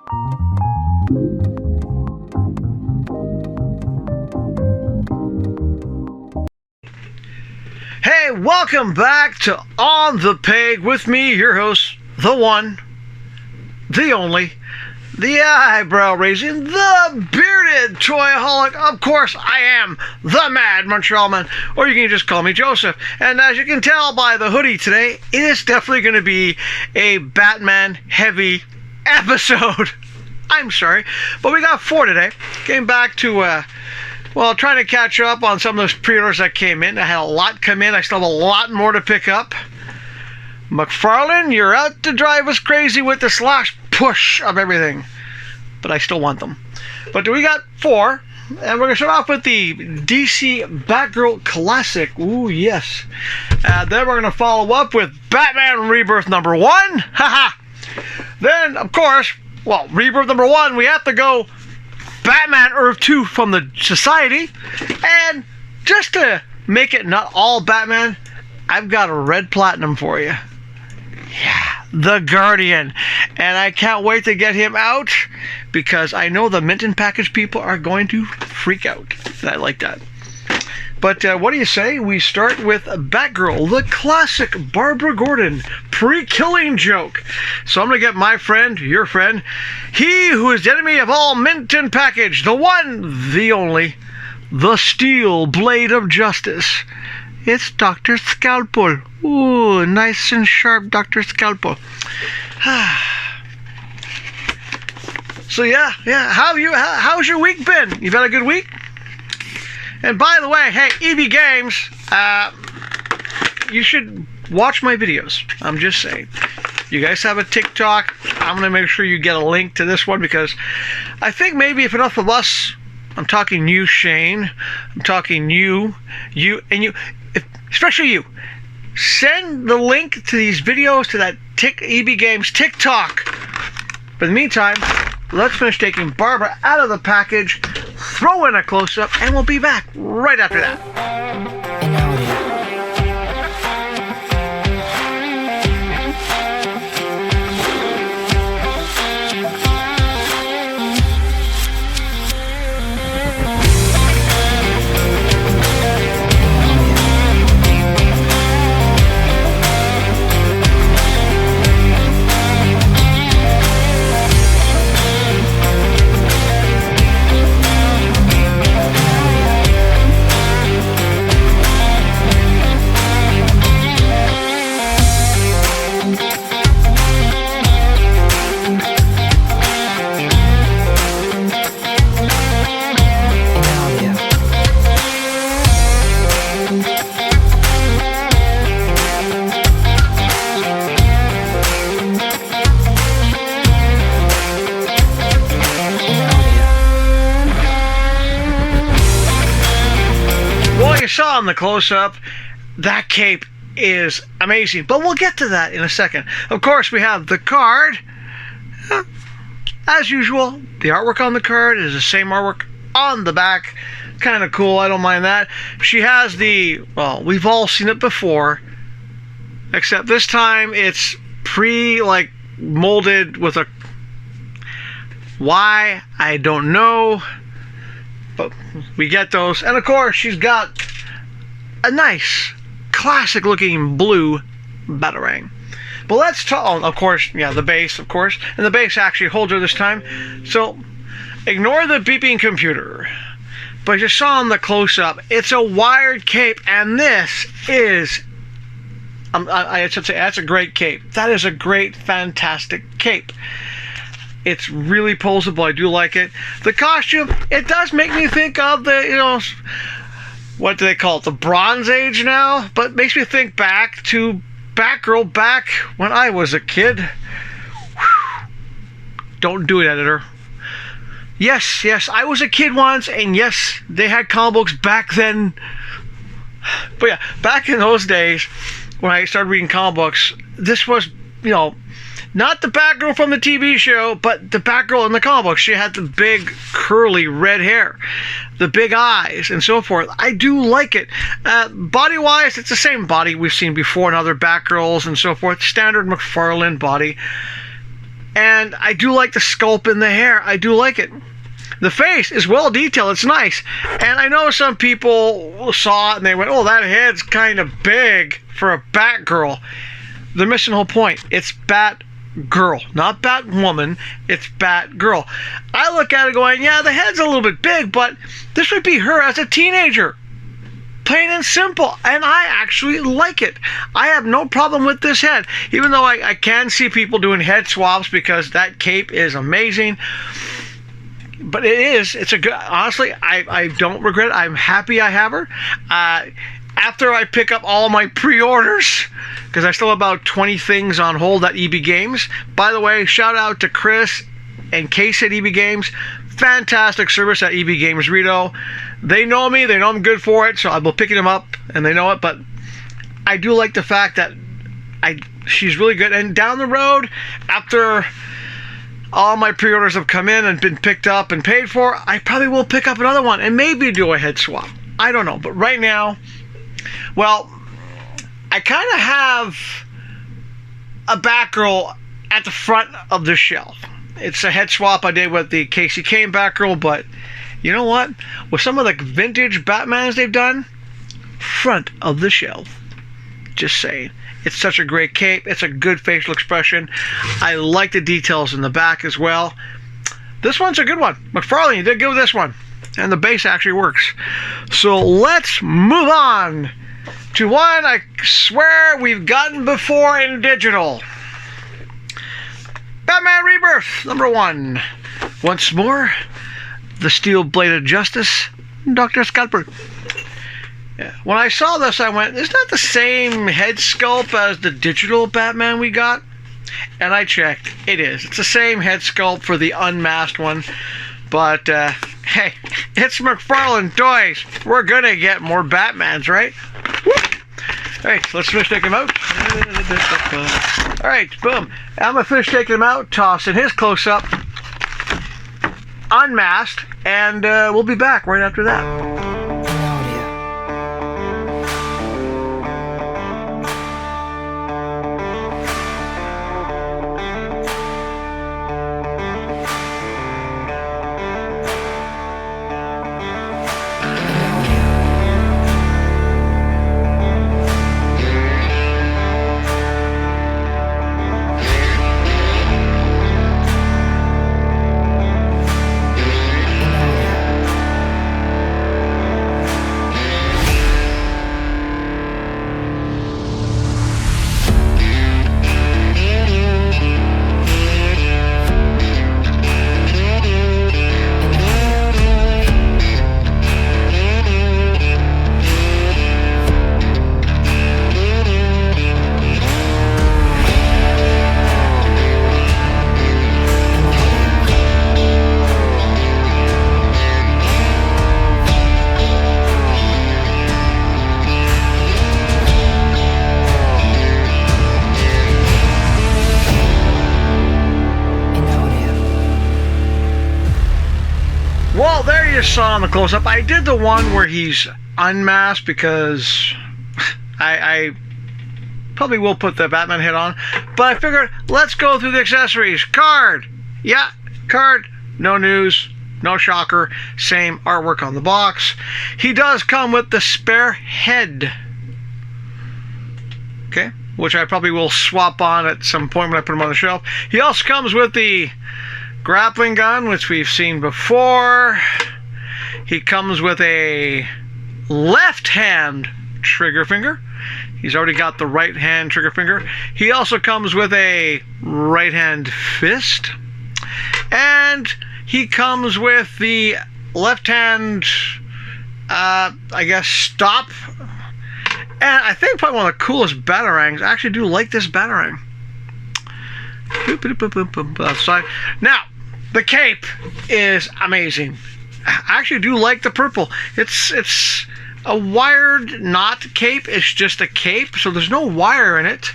Hey, welcome back to On the Peg with me, your host, the one, the only, the eyebrow-raising, the bearded toyaholic. Of course, I am the Mad Montreal Man, or you can just call me Joseph. And as you can tell by the hoodie today, it is definitely going to be a Batman-heavy episode. I'm sorry, but we got 4 today. Came back to, trying to catch up on some of those pre-orders that came in. I had a lot come in. I still have a lot more to pick up. McFarlane, you're out to drive us crazy with the slash push of everything. But I still want them. But we got 4. And we're going to start off with the DC Batgirl Classic. Ooh, yes. Then we're going to follow up with Batman Rebirth number 1. Haha. Then, of course, Rebirth number 1, we have to go Batman Earth 2 from the Society. And just to make it not all Batman, I've got a red platinum for you. Yeah, the Guardian. And I can't wait to get him out because I know the mint and package people are going to freak out. And I like that. But what do you say we start with Batgirl, the classic Barbara Gordon pre-killing joke. So I'm going to get my friend, your friend, he who is the enemy of all mint and package, the one, the only, the steel blade of justice. It's Dr. Scalpel. Ooh, nice and sharp Dr. Scalpel. So yeah, how's your week been? You've had a good week? And by the way, hey, EB Games, you should watch my videos. I'm just saying. You guys have a TikTok. I'm going to make sure you get a link to this one because I think maybe if enough of us, I'm talking you, Shane, I'm talking you, and you, especially you, send the link to these videos to that EB Games TikTok. But in the meantime, let's finish taking Barbara out of the package, throw in a close-up, and we'll be back right after that. Saw in the close-up, that cape is amazing, but we'll get to that in a second. Of course, we have the card. As usual, the artwork on the card is the same artwork on the back. Kind of cool, I don't mind that. She has we've all seen it before, except this time it's molded with a why, I don't know, but we get those. And of course, she's got a nice, classic-looking blue batarang. But let's talk. Of course, the base, of course, and the base actually holds her this time. So ignore the beeping computer. But you saw in the close-up, it's a wired cape, and this is. I should say that's a great cape. That is a great, fantastic cape. It's really posable. I do like it. The costume, it does make me think of the, what do they call it? The Bronze Age now? But makes me think back to Batgirl back when I was a kid. Whew. Don't do it, editor. Yes, I was a kid once, and yes, they had comic books back then. But yeah, back in those days, when I started reading comic books, this was, not the Batgirl from the TV show, but the Batgirl in the comic book. She had the big, curly, red hair, the big eyes, and so forth. I do like it. Body-wise, it's the same body we've seen before in other Batgirls and so forth. Standard McFarlane body. And I do like the sculpt in the hair. I do like it. The face is well detailed. It's nice. And I know some people saw it and they went, oh, that head's kind of big for a Batgirl. They're missing the whole point. It's Batgirl, not Batwoman. It's Batgirl. I look at it going, yeah, the head's a little bit big, but this would be her as a teenager. Plain and simple. And I actually like it. I have no problem with this head. Even though I can see people doing head swaps because that cape is amazing. But it's a good, honestly, I don't regret it. I'm happy I have her. After I pick up all my pre-orders, because I still have about 20 things on hold at EB Games. By the way, shout out to Chris and Case at EB Games. Fantastic service at EB Games Rito. They know me, they know I'm good for it, so I will pick them up, and they know it. But I do like the fact that she's really good. And down the road, after all my pre-orders have come in and been picked up and paid for, I probably will pick up another one and maybe do a head swap. I don't know, but right now, well, I kind of have a Batgirl at the front of the shelf. It's a head swap I did with the Casey Kane Batgirl, but you know what? With some of the vintage Batmans they've done, front of the shelf. Just saying. It's such a great cape. It's a good facial expression. I like the details in the back as well. This one's a good one. McFarlane, you did good with this one. And the base actually works. So let's move on to one I swear we've gotten before in digital. Batman Rebirth, #1. Once more, the Steel Blade of Justice, Dr. Scalper. Yeah. When I saw this, I went, isn't that the same head sculpt as the digital Batman we got? And I checked. It is. It's the same head sculpt for the unmasked one. But, hey, it's McFarlane Toys. We're going to get more Batmans, right? All right, let's finish taking them out. All right, boom. I'm going to finish taking him out, tossing his close-up, unmasked, and we'll be back right after that. Well, there you saw in the close-up. I did the one where he's unmasked because I probably will put the Batman head on. But I figured, let's go through the accessories. Card. Yeah, card. No news. No shocker. Same artwork on the box. He does come with the spare head. Okay, which I probably will swap on at some point when I put him on the shelf. He also comes with the grappling gun, which we've seen before. He comes with a left hand trigger finger. He's already got the right hand trigger finger. He also comes with a right hand fist. And he comes with the left hand, I guess, stop. And I think probably one of the coolest batarangs. I actually do like this batarang. Outside. Now, the cape is amazing. I actually do like the purple. It's a wired knot cape. It's just a cape, so there's no wire in it,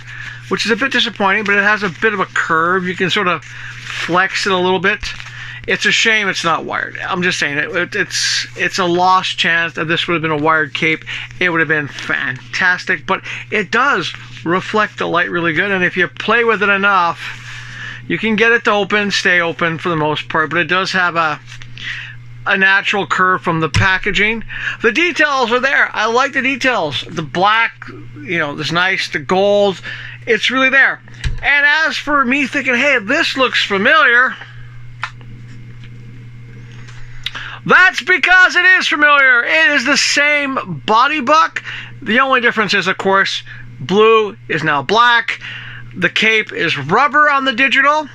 which is a bit disappointing, but it has a bit of a curve. You can sort of flex it a little bit. It's a shame it's not wired. I'm just saying, it's a lost chance that this would have been a wired cape. It would have been fantastic, but it does reflect the light really good, and if you play with it enough, You can get it to open, stay open for the most part, but it does have a natural curve from the packaging. The details are there. I like the details. The black, is nice. The gold, it's really there. And as for me thinking, hey, this looks familiar, that's because it is familiar. It is the same body buck. The only difference is, of course, blue is now black. The cape is rubber on the digital.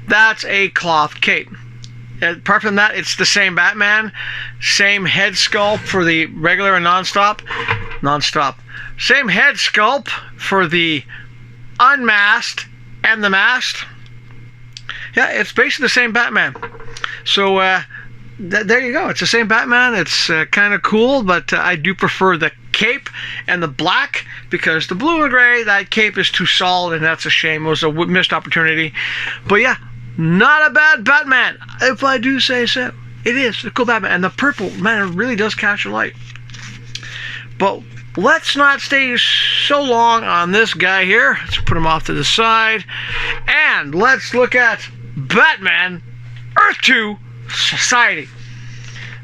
That's a cloth cape. Apart from that, it's the same Batman. Same head sculpt for the regular and non-stop. Same head sculpt for the unmasked and the masked. Yeah, it's basically the same Batman. So, there you go. It's the same Batman. It's kind of cool, but I do prefer the cape and the black, because the blue and gray, that cape is too solid, and that's a shame. It was a missed opportunity. But yeah, not a bad Batman, if I do say so. It is a cool Batman, and the purple, man, it really does catch your light. But let's not stay so long on this guy here. Let's put him off to the side, and let's look at Batman Earth 2 Society.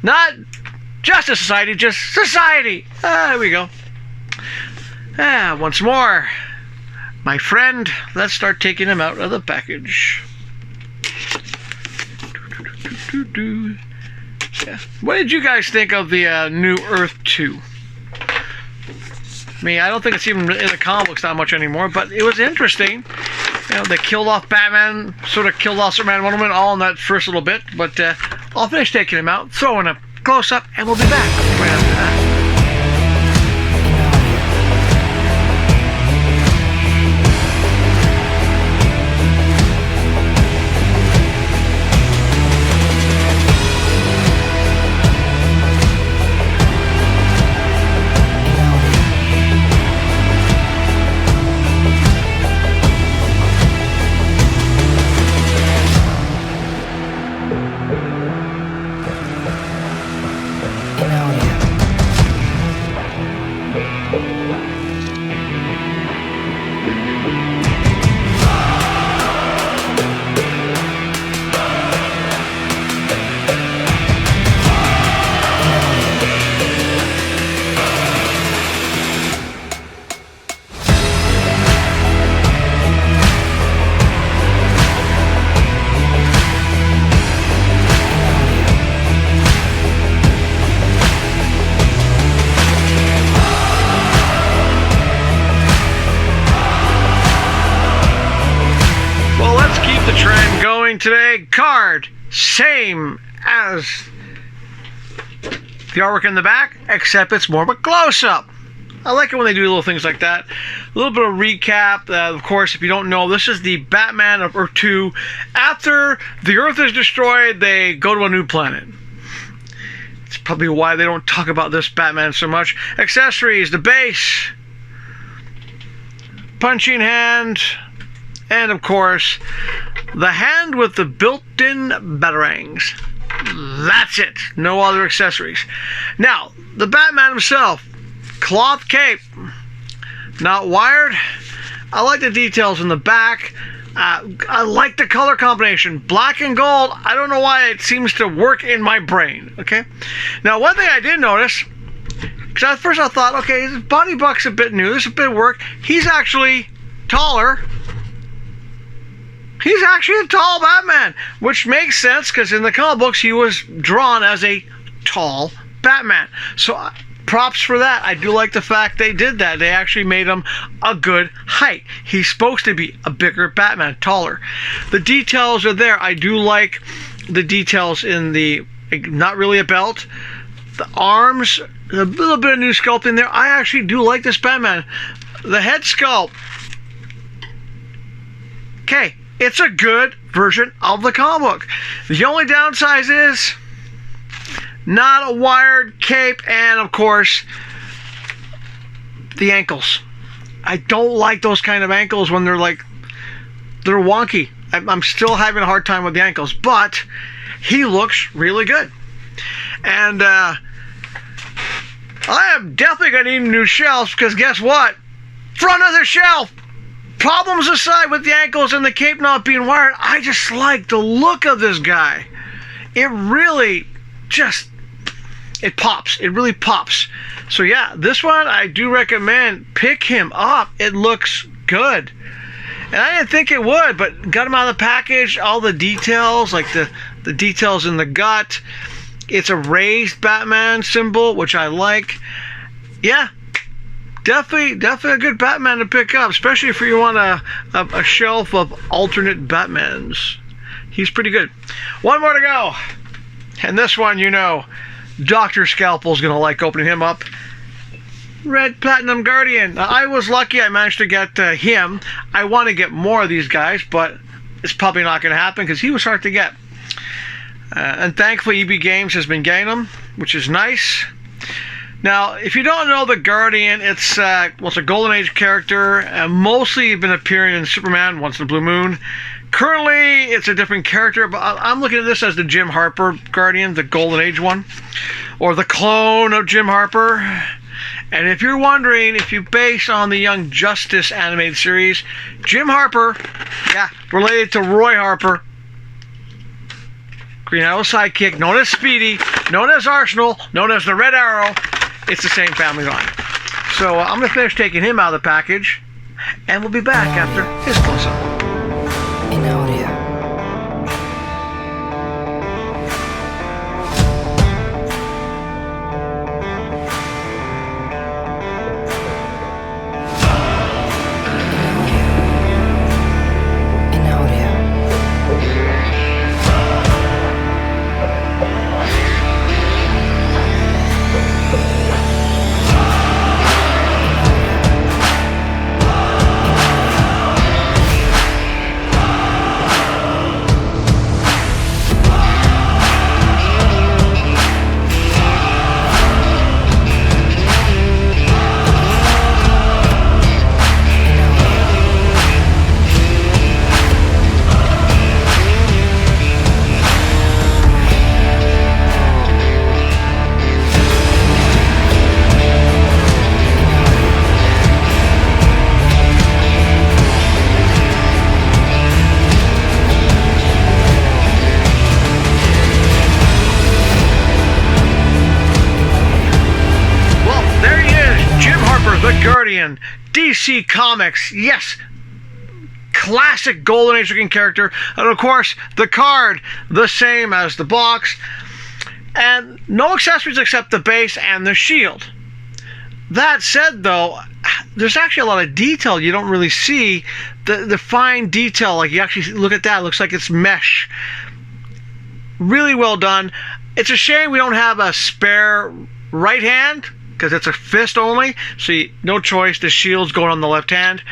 Not Justice Society, just Society. There we go. Once more, my friend, let's start taking him out of the package. Yeah. What did you guys think of the new Earth 2? I mean, I don't think it's even in the comic books that much anymore, but it was interesting. They killed off Batman, sort of killed off Superman and Wonder Woman all in that first little bit, but I'll finish taking him out, throwing a close-up, and we'll be back right after that. Today, card same as the artwork in the back, except it's more of a close-up. I like it when they do little things like that. A little bit of recap. Of course, if you don't know, this is the Batman of Earth 2. After the Earth is destroyed, they go to a new planet. It's probably why they don't talk about this Batman so much. Accessories, the base, punching hand, and of course, the hand with the built-in batarangs. That's it. No other accessories. Now, the Batman himself, cloth cape, not wired. I like the details in the back. I like the color combination, black and gold. I don't know why it seems to work in my brain. Okay. Now, one thing I did notice, because at first I thought, okay, his body buck's a bit new. This is a bit of work. He's actually taller. He's actually a tall Batman, which makes sense because in the comic books he was drawn as a tall Batman. So props for that. I do like the fact they did that. They actually made him a good height. He's supposed to be a bigger Batman, taller. The details are there. I do like the details in the, not really a belt, the arms, a little bit of new sculpting there. I actually do like this Batman. The head sculpt. Okay. It's a good version of the comic book. The only downside is not a wired cape, and of course, the ankles. I don't like those kind of ankles when they're wonky. I'm still having a hard time with the ankles, but he looks really good. And I am definitely going to need new shelves, because guess what? Front of the shelf! Problems aside with the ankles and the cape not being wired, I just like the look of this guy. It really just, it pops. It really pops. So yeah, this one I do recommend. Pick him up. It looks good. And I didn't think it would, but got him out of the package. All the details, like the details in the gut. It's a raised Batman symbol, which I like. Yeah, definitely a good Batman to pick up, especially if you want a shelf of alternate Batmans. He's pretty good. One more to go. And this one, you know, Dr. Scalpel's going to like opening him up. Red Platinum Guardian. Now, I was lucky I managed to get him. I want to get more of these guys, but it's probably not going to happen because he was hard to get. And thankfully, EB Games has been getting them, which is nice. Now, if you don't know the Guardian, it's a Golden Age character, mostly been appearing in Superman, Once in a Blue Moon. Currently, it's a different character, but I'm looking at this as the Jim Harper Guardian, the Golden Age one, or the clone of Jim Harper. And if you're wondering if you base on the Young Justice animated series, Jim Harper, yeah, related to Roy Harper, Green Arrow's sidekick, known as Speedy, known as Arsenal, known as the Red Arrow. It's the same family line. So I'm going to finish taking him out of the package, and we'll be back after his close-up. In audio. Guardian, DC Comics, yes, classic Golden Age looking character, and of course the card, the same as the box, and no accessories except the base and the shield. That said though, there's actually a lot of detail you don't really see, the fine detail, like you actually look at that, it looks like it's mesh. Really well done. It's a shame we don't have a spare right hand, because it's a fist only, so no choice, the shield's going on the left hand.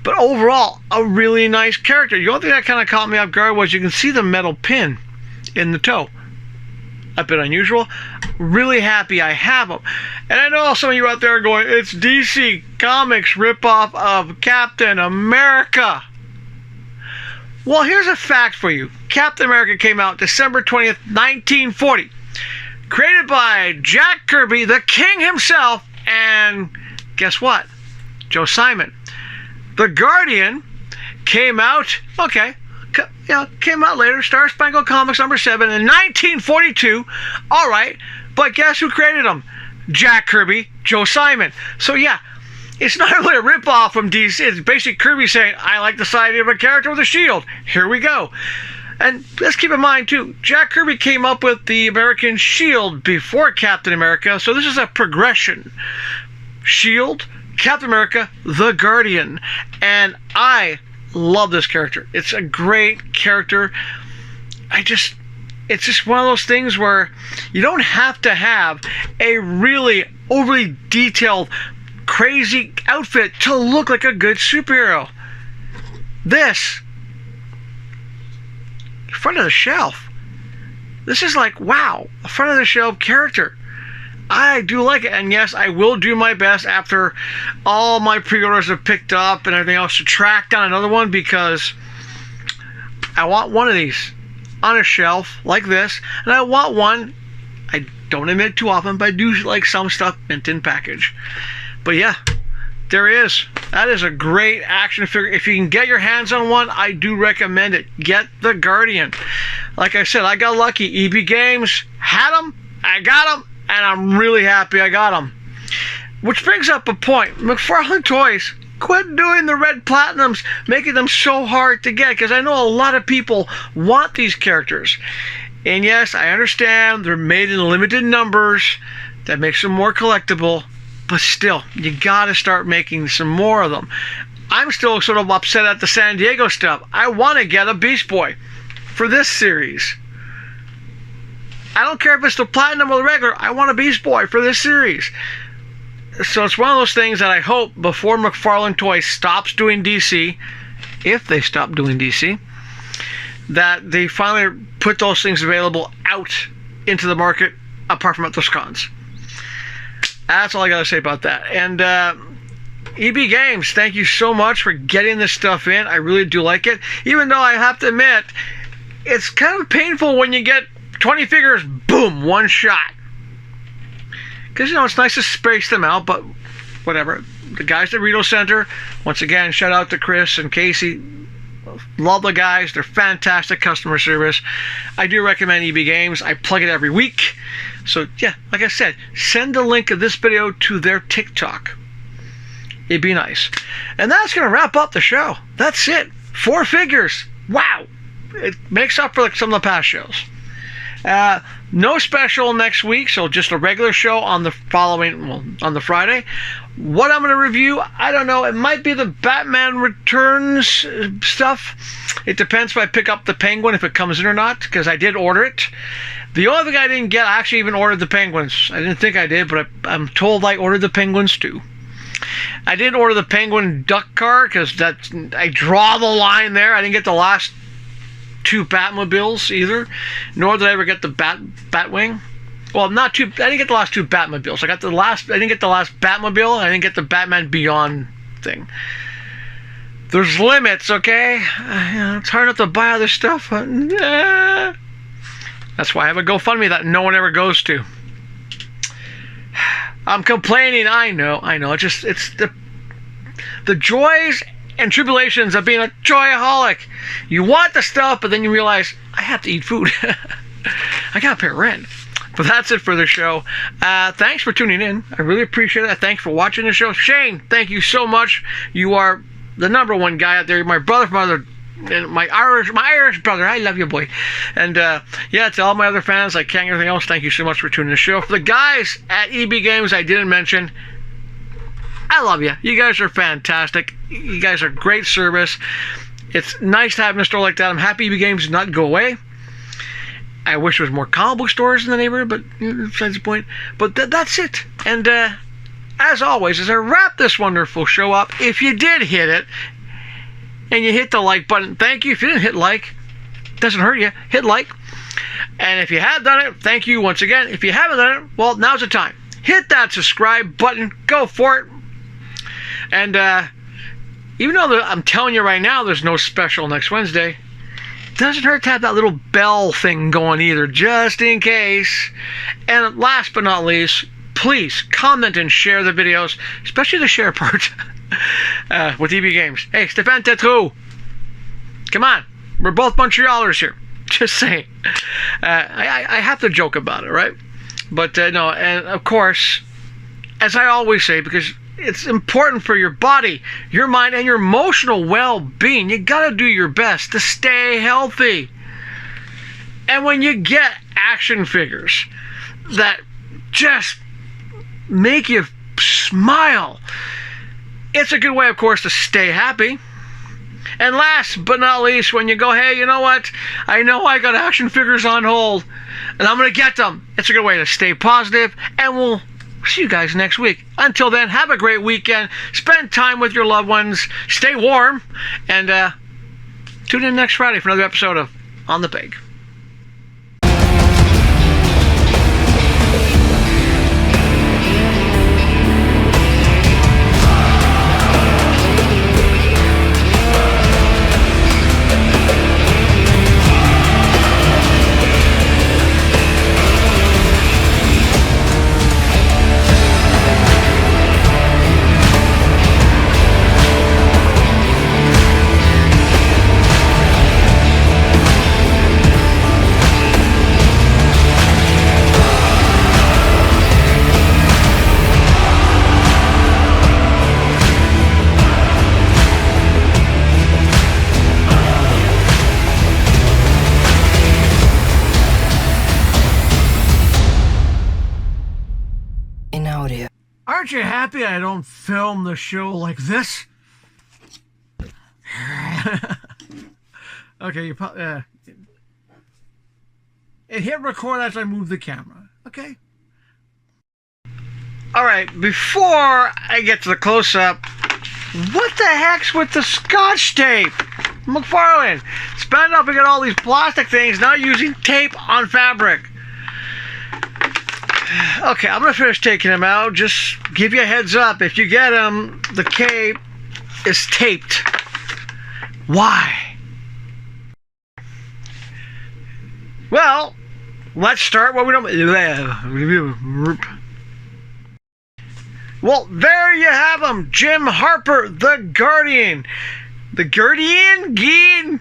But overall, a really nice character. The only thing that kind of caught me off guard was you can see the metal pin in the toe. A bit unusual. Really happy I have them. And I know some of you out there are going, it's DC Comics ripoff of Captain America. Well, here's a fact for you. Captain America came out December 20th, 1940. Created by Jack Kirby, the king himself, and guess what? Joe Simon. The Guardian came out, came out later, Star Spangled Comics number 7 in 1942. All right, but guess who created them? Jack Kirby, Joe Simon. So yeah, it's not really a ripoff from DC. It's basically Kirby saying, I like the side of a character with a shield. Here we go. And let's keep in mind, too, Jack Kirby came up with the American Shield before Captain America, so this is a progression. Shield, Captain America, the Guardian. And I love this character. It's a great character. It's just one of those things where you don't have to have a really overly detailed, crazy outfit to look like a good superhero. This, front of the shelf. This is like, wow, a front of the shelf character. I do like it, and yes, I will do my best after all my pre-orders have picked up and everything else to track down another one, because I want one of these on a shelf like this, and I want one, I don't admit too often, but I do like some stuff mint in package. But yeah, There is. That is a great action figure. If you can get your hands on one, I do recommend it. Get the Guardian. Like I said, I got lucky. EB Games had them. I got them. And I'm really happy I got them. Which brings up a point. McFarlane Toys, quit doing the red platinums, making them so hard to get. Because I know a lot of people want these characters. And yes, I understand they're made in limited numbers. That makes them more collectible. But still, you gotta start making some more of them. I'm still sort of upset at the San Diego stuff. I want to get a Beast Boy for this series. I don't care if it's the Platinum or the regular. I want a Beast Boy for this series. So it's one of those things that I hope before McFarlane Toys stops doing DC, if they stop doing DC, that they finally put those things available out into the market apart from at those cons. That's all I gotta say about that. And EB Games, thank you so much for getting this stuff in. I really do like it. Even though I have to admit, it's kind of painful when you get 20 figures, boom, one shot. Because, you know, it's nice to space them out, but whatever. The guys at Rito Center, once again, shout out to Chris and Casey. Love the guys. They're fantastic customer service. I do recommend EB Games. I plug it every week. So, yeah, like I said, send a link of this video to their TikTok. It'd be nice. And that's going to wrap up the show. That's it. 4 figures. Wow. It makes up for some of the past shows. No special next week, so just a regular show on the on the Friday. What I'm going to review, I don't know. It might be the Batman Returns stuff. It depends if I pick up the Penguin, if it comes in or not, because I did order it. The only thing I didn't get, I actually even ordered the Penguins. I didn't think I did, but I'm told I ordered the Penguins too. I didn't order the Penguin duck car because I draw the line there. I didn't get the last 2 Batmobiles either, nor did I ever get the Batwing. Well, not 2. I didn't get the last 2 Batmobiles. I didn't get the last Batmobile. I didn't get the Batman Beyond thing. There's limits, okay? It's hard enough to buy other stuff. That's why I have a GoFundMe that no one ever goes to. I'm complaining. I know. It's the joys and tribulations of being a joyaholic. You want the stuff, but then you realize I have to eat food. I gotta pay rent. But that's it for the show. Thanks for tuning in. I really appreciate it. Thanks for watching the show. Shane, thank you so much. You are the #1 guy out there. My brother from other, my Irish brother. I love you, boy. And yeah, to all my other fans like Kang and everything else, thank you so much for tuning in the show. For the guys at EB Games I didn't mention, I love you. You guys are fantastic. You guys are great service. It's nice to have a store like that. I'm happy EB Games did not go away. I wish there was more comic book stores in the neighborhood, but besides the point. But that's it. And as always, as I wrap this wonderful show up, if you did hit it, and you hit the like button, thank you. If you didn't hit like, doesn't hurt you, hit like. And if you have done it, thank you once again. If you haven't done it, well, now's the time. Hit that subscribe button. Go for it. And even though I'm telling you right now there's no special next Wednesday, doesn't hurt to have that little bell thing going either, just in case. And last but not least, please comment and share the videos, especially the share part, with EB Games. Hey, Stéphane Tétrault, come on. We're both Montrealers here. Just saying. I have to joke about it, right? But no, and of course, as I always say, because it's important for your body, your mind, and your emotional well-being. You gotta do your best to stay healthy. And when you get action figures that just make you smile, it's a good way, of course, to stay happy. And last but not least, when you go, hey, you know what? I know I got action figures on hold, and I'm gonna get them. It's a good way to stay positive, and we'll see you guys next week. Until then, have a great weekend. Spend time with your loved ones. Stay warm. And tune in next Friday for another episode of On the Peg. Aren't you happy I don't film the show like this? Okay, you probably... hit record as I move the camera, okay? Alright, before I get to the close-up, what the heck's with the Scotch tape? McFarlane, spend up and get all these plastic things, not using tape on fabric. Okay, I'm going to finish taking them out. Just give you a heads up. If you get them, the cape is taped. Why? Well, let's start what we don't... Well, there you have him. Jim Harper, the Guardian. The Guardian? Geen?